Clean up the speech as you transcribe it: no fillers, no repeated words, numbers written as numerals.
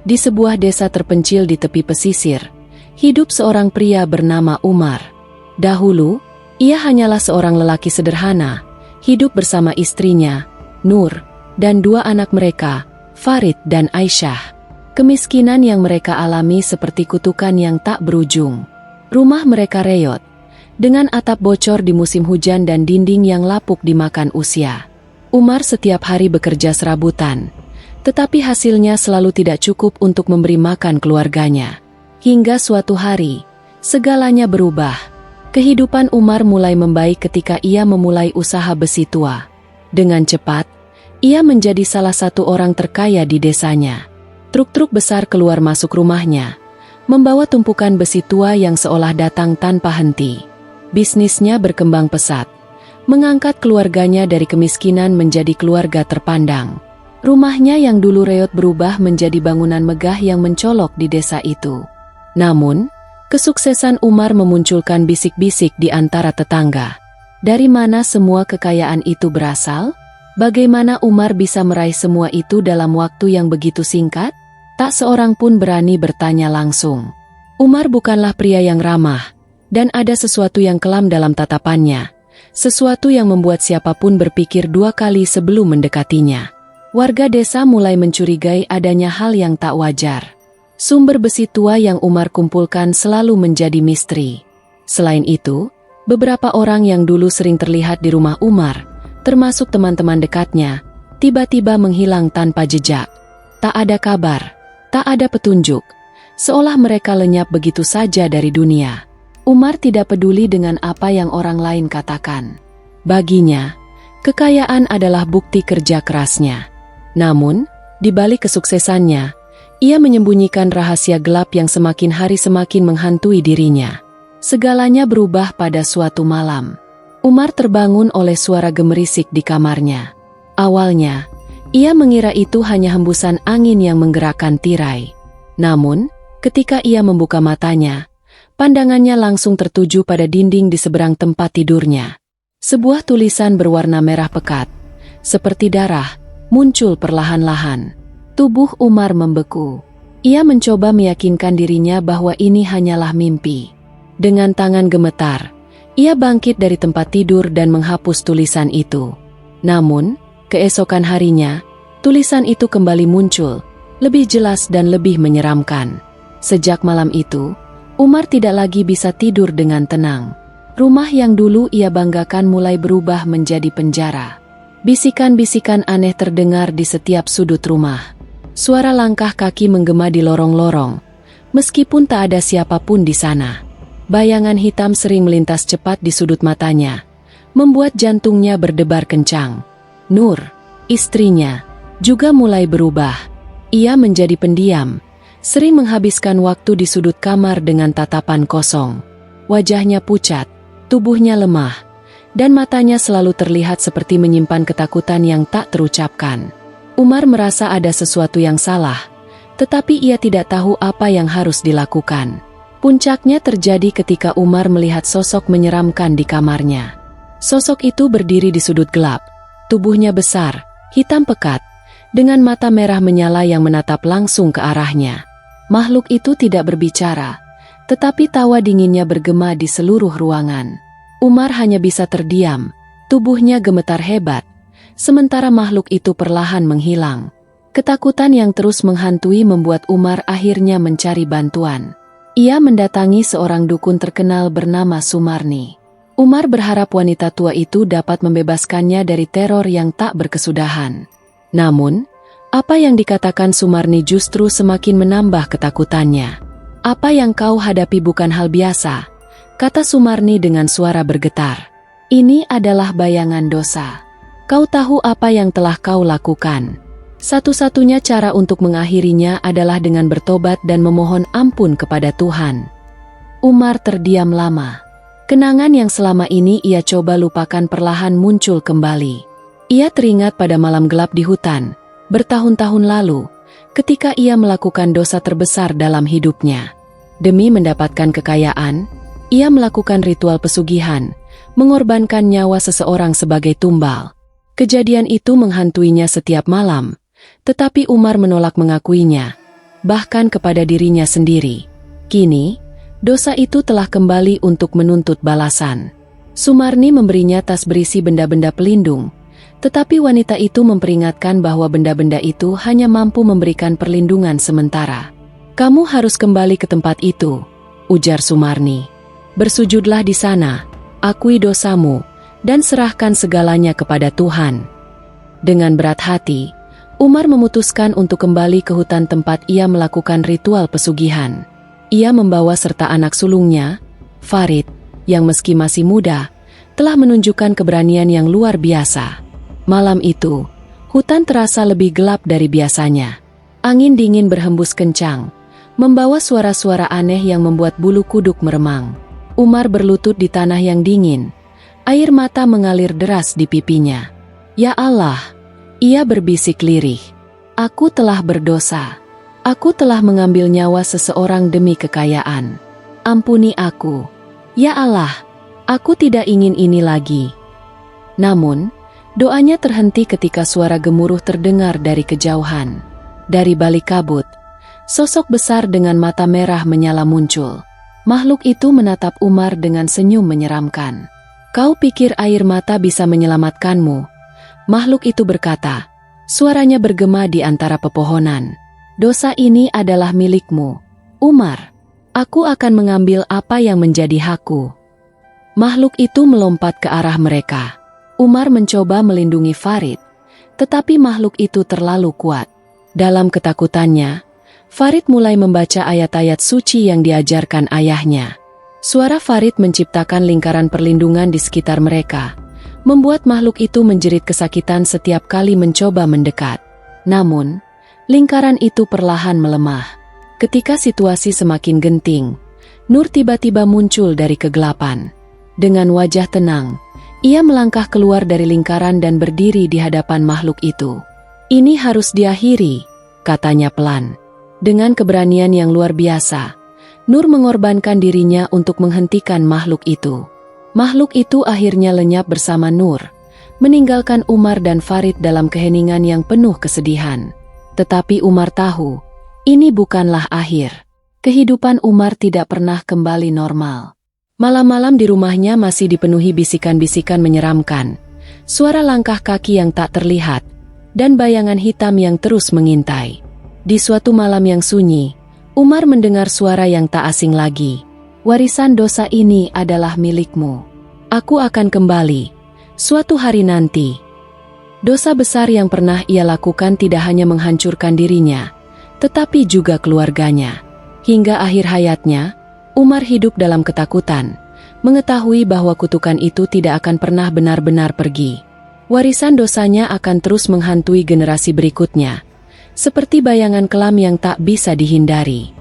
Di sebuah desa terpencil di tepi pesisir, hidup seorang pria bernama Umar. Dahulu, ia hanyalah seorang lelaki sederhana, hidup bersama istrinya, Nur, dan dua anak mereka, Farid dan Aisyah. Kemiskinan yang mereka alami seperti kutukan yang tak berujung. Rumah mereka reot, dengan atap bocor di musim hujan dan dinding yang lapuk dimakan usia. Umar setiap hari bekerja serabutan, tetapi hasilnya selalu tidak cukup untuk memberi makan keluarganya. Hingga suatu hari, segalanya berubah. Kehidupan Umar mulai membaik ketika ia memulai usaha besi tua. Dengan cepat, ia menjadi salah satu orang terkaya di desanya. Truk-truk besar keluar masuk rumahnya, membawa tumpukan besi tua yang seolah datang tanpa henti. Bisnisnya berkembang pesat, mengangkat keluarganya dari kemiskinan menjadi keluarga terpandang. Rumahnya yang dulu reot berubah menjadi bangunan megah yang mencolok di desa itu. Namun, kesuksesan Umar memunculkan bisik-bisik di antara tetangga. Dari mana semua kekayaan itu berasal? Bagaimana Umar bisa meraih semua itu dalam waktu yang begitu singkat? Tak seorang pun berani bertanya langsung. Umar bukanlah pria yang ramah, dan ada sesuatu yang kelam dalam tatapannya. Sesuatu yang membuat siapapun berpikir dua kali sebelum mendekatinya. Warga desa mulai mencurigai adanya hal yang tak wajar. Sumber besi tua yang Umar kumpulkan selalu menjadi misteri. Selain itu, beberapa orang yang dulu sering terlihat di rumah Umar, termasuk teman-teman dekatnya, tiba-tiba menghilang tanpa jejak. Tak ada kabar, tak ada petunjuk, seolah mereka lenyap begitu saja dari dunia. Umar tidak peduli dengan apa yang orang lain katakan. Baginya, kekayaan adalah bukti kerja kerasnya. Namun, di balik kesuksesannya, ia menyembunyikan rahasia gelap yang semakin hari semakin menghantui dirinya. Segalanya berubah pada suatu malam. Umar terbangun oleh suara gemerisik di kamarnya. Awalnya, ia mengira itu hanya hembusan angin yang menggerakkan tirai. Namun, ketika ia membuka matanya, pandangannya langsung tertuju pada dinding di seberang tempat tidurnya. Sebuah tulisan berwarna merah pekat, seperti darah, muncul perlahan-lahan. Tubuh Umar membeku. Ia mencoba meyakinkan dirinya bahwa ini hanyalah mimpi. Dengan tangan gemetar, ia bangkit dari tempat tidur dan menghapus tulisan itu. Namun, keesokan harinya, tulisan itu kembali muncul, lebih jelas dan lebih menyeramkan. Sejak malam itu, Umar tidak lagi bisa tidur dengan tenang. Rumah yang dulu ia banggakan mulai berubah menjadi penjara. Bisikan-bisikan aneh terdengar di setiap sudut rumah. Suara langkah kaki menggema di lorong-lorong, meskipun tak ada siapapun di sana. Bayangan hitam sering melintas cepat di sudut matanya, membuat jantungnya berdebar kencang. Nur, istrinya, juga mulai berubah. Ia menjadi pendiam, sering menghabiskan waktu di sudut kamar dengan tatapan kosong. Wajahnya pucat, tubuhnya lemah, dan matanya selalu terlihat seperti menyimpan ketakutan yang tak terucapkan. Umar merasa ada sesuatu yang salah, tetapi ia tidak tahu apa yang harus dilakukan. Puncaknya terjadi ketika Umar melihat sosok menyeramkan di kamarnya. Sosok itu berdiri di sudut gelap, tubuhnya besar, hitam pekat, dengan mata merah menyala yang menatap langsung ke arahnya. Makhluk itu tidak berbicara, tetapi tawa dinginnya bergema di seluruh ruangan. Umar hanya bisa terdiam, tubuhnya gemetar hebat, sementara makhluk itu perlahan menghilang. Ketakutan yang terus menghantui membuat Umar akhirnya mencari bantuan. Ia mendatangi seorang dukun terkenal bernama Sumarni. Umar berharap wanita tua itu dapat membebaskannya dari teror yang tak berkesudahan. Namun, apa yang dikatakan Sumarni justru semakin menambah ketakutannya. "Apa yang kau hadapi bukan hal biasa," kata Sumarni dengan suara bergetar. "Ini adalah bayangan dosa. Kau tahu apa yang telah kau lakukan. Satu-satunya cara untuk mengakhirinya adalah dengan bertobat dan memohon ampun kepada Tuhan." Umar terdiam lama. Kenangan yang selama ini ia coba lupakan perlahan muncul kembali. Ia teringat pada malam gelap di hutan, bertahun-tahun lalu, ketika ia melakukan dosa terbesar dalam hidupnya. Demi mendapatkan kekayaan, ia melakukan ritual pesugihan, mengorbankan nyawa seseorang sebagai tumbal. Kejadian itu menghantuinya setiap malam, tetapi Umar menolak mengakuinya. bahkan kepada dirinya sendiri. Kini, dosa itu telah kembali untuk menuntut balasan. Sumarni memberinya tas berisi benda-benda pelindung, tetapi wanita itu memperingatkan bahwa benda-benda itu hanya mampu memberikan perlindungan sementara. "Kamu harus kembali ke tempat itu," ujar Sumarni. "Bersujudlah di sana, akui dosamu, dan serahkan segalanya kepada Tuhan." Dengan berat hati, Umar memutuskan untuk kembali ke hutan tempat ia melakukan ritual pesugihan. Ia membawa serta anak sulungnya, Farid, yang meski masih muda, telah menunjukkan keberanian yang luar biasa. Malam itu, hutan terasa lebih gelap dari biasanya. Angin dingin berhembus kencang, membawa suara-suara aneh yang membuat bulu kuduk meremang. Umar berlutut di tanah yang dingin, air mata mengalir deras di pipinya. "Ya Allah," ia berbisik lirih, "aku telah berdosa. Aku telah mengambil nyawa seseorang demi kekayaan. Ampuni aku. Ya Allah, aku tidak ingin ini lagi." Namun, doanya terhenti ketika suara gemuruh terdengar dari kejauhan. Dari balik kabut, sosok besar dengan mata merah menyala muncul. Makhluk itu menatap Umar dengan senyum menyeramkan. "Kau pikir air mata bisa menyelamatkanmu?" Makhluk itu berkata, suaranya bergema di antara pepohonan. "Dosa ini adalah milikmu, Umar. Aku akan mengambil apa yang menjadi hakku." Makhluk itu melompat ke arah mereka. Umar mencoba melindungi Farid, tetapi makhluk itu terlalu kuat. Dalam ketakutannya, Farid mulai membaca ayat-ayat suci yang diajarkan ayahnya. Suara Farid menciptakan lingkaran perlindungan di sekitar mereka, membuat makhluk itu menjerit kesakitan setiap kali mencoba mendekat. Namun, lingkaran itu perlahan melemah. Ketika situasi semakin genting, Nur tiba-tiba muncul dari kegelapan. Dengan wajah tenang, ia melangkah keluar dari lingkaran dan berdiri di hadapan makhluk itu. "Ini harus diakhiri," katanya pelan. Dengan keberanian yang luar biasa, Nur mengorbankan dirinya untuk menghentikan makhluk itu. Makhluk itu akhirnya lenyap bersama Nur, meninggalkan Umar dan Farid dalam keheningan yang penuh kesedihan. Tetapi Umar tahu, ini bukanlah akhir. Kehidupan Umar tidak pernah kembali normal. Malam-malam di rumahnya masih dipenuhi bisikan-bisikan menyeramkan, suara langkah kaki yang tak terlihat, dan bayangan hitam yang terus mengintai. Di suatu malam yang sunyi, Umar mendengar suara yang tak asing lagi. "Warisan dosa ini adalah milikmu. Aku akan kembali suatu hari nanti." Dosa besar yang pernah ia lakukan tidak hanya menghancurkan dirinya, tetapi juga keluarganya. Hingga akhir hayatnya, Umar hidup dalam ketakutan, mengetahui bahwa kutukan itu tidak akan pernah benar-benar pergi. Warisan dosanya akan terus menghantui generasi berikutnya, seperti bayangan kelam yang tak bisa dihindari.